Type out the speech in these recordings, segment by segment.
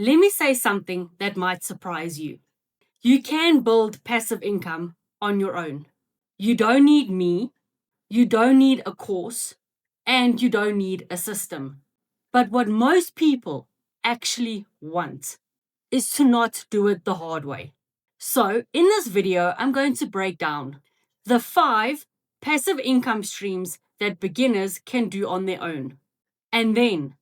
Let me say something that might surprise you. You can build passive income on your own. You don't need me, you don't need a course, and you don't need a system. But what most people actually want is to not do it the hard way. So in this video, I'm going to break down the 5 passive income streams that beginners can do on their own. And then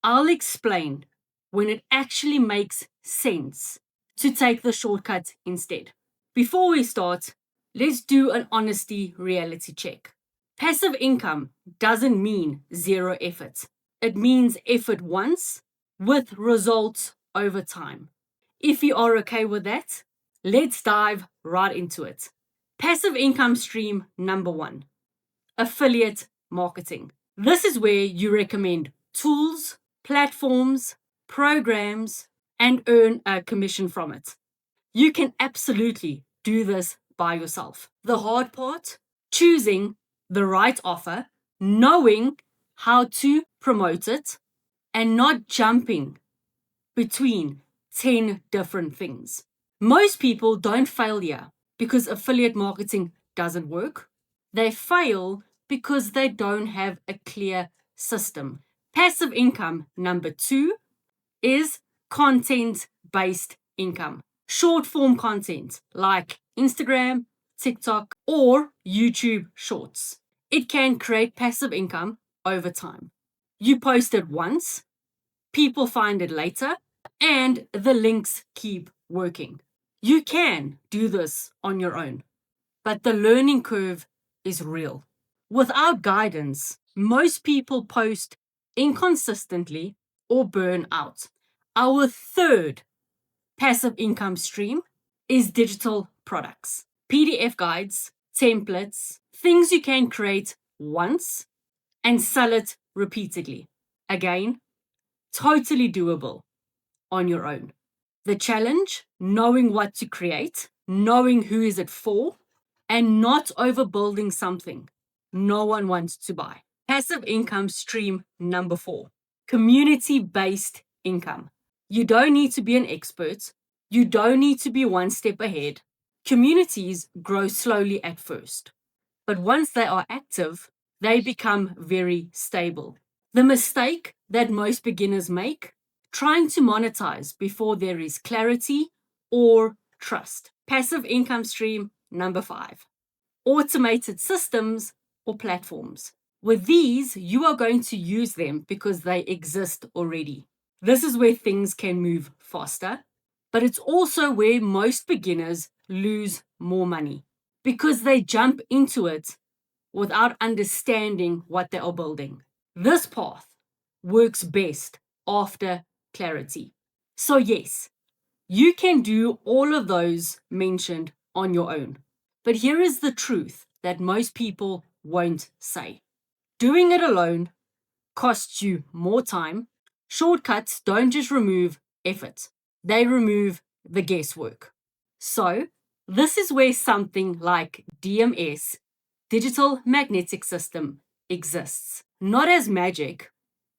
I'll explain when it actually makes sense to take the shortcut instead. Before we start, let's do an honesty reality check. Passive income doesn't mean zero effort. It means effort once with results over time. If you are okay with that, let's dive right into it. Passive income stream number 1, affiliate marketing. This is where you recommend tools, platforms, programs, and earn a commission from it. You can absolutely do this by yourself. The hard part, choosing the right offer, knowing how to promote it, and not jumping between 10 different things. Most people don't fail here because affiliate marketing doesn't work. They fail because they don't have a clear system. Passive income number 2 is content-based income. Short form content like Instagram, TikTok, or YouTube Shorts. It can create passive income over time. You post it once, people find it later, and the links keep working. You can do this on your own, but the learning curve is real. Without guidance, most people post inconsistently or burn out. Our third passive income stream is digital products, PDF guides, templates, things you can create once and sell it repeatedly. Again, totally doable on your own. The challenge, knowing what to create, knowing who is it for, and not overbuilding something no one wants to buy. Passive income stream number 4, community-based income. You don't need to be an expert. You don't need to be one step ahead. Communities grow slowly at first, but once they are active, they become very stable. The mistake that most beginners make, trying to monetize before there is clarity or trust. Passive income stream number 5, automated systems or platforms. With these, you are going to use them because they exist already. This is where things can move faster, but it's also where most beginners lose more money because they jump into it without understanding what they are building. This path works best after clarity. So yes, you can do all of those mentioned on your own. But here is the truth that most people won't say. Doing it alone costs you more time. Shortcuts don't just remove effort, they remove the guesswork. So, this is where something like DMS, Digital Magnetic System, exists. Not as magic,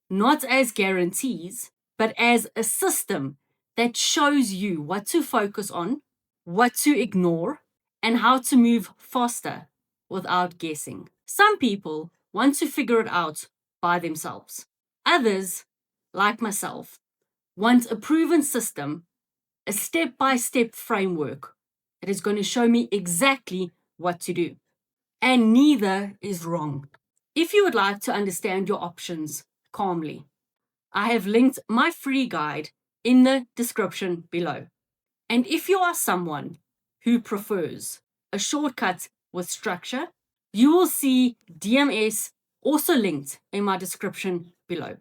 not as guarantees, but as a system that shows you what to focus on, what to ignore, and how to move faster without guessing. Some people want to figure it out by themselves. Others, like myself, want a proven system, a step-by-step framework that is going to show me exactly what to do. And neither is wrong. If you would like to understand your options calmly, I have linked my free guide in the description below. And if you are someone who prefers a shortcut with structure, you will see DMS also linked in my description below.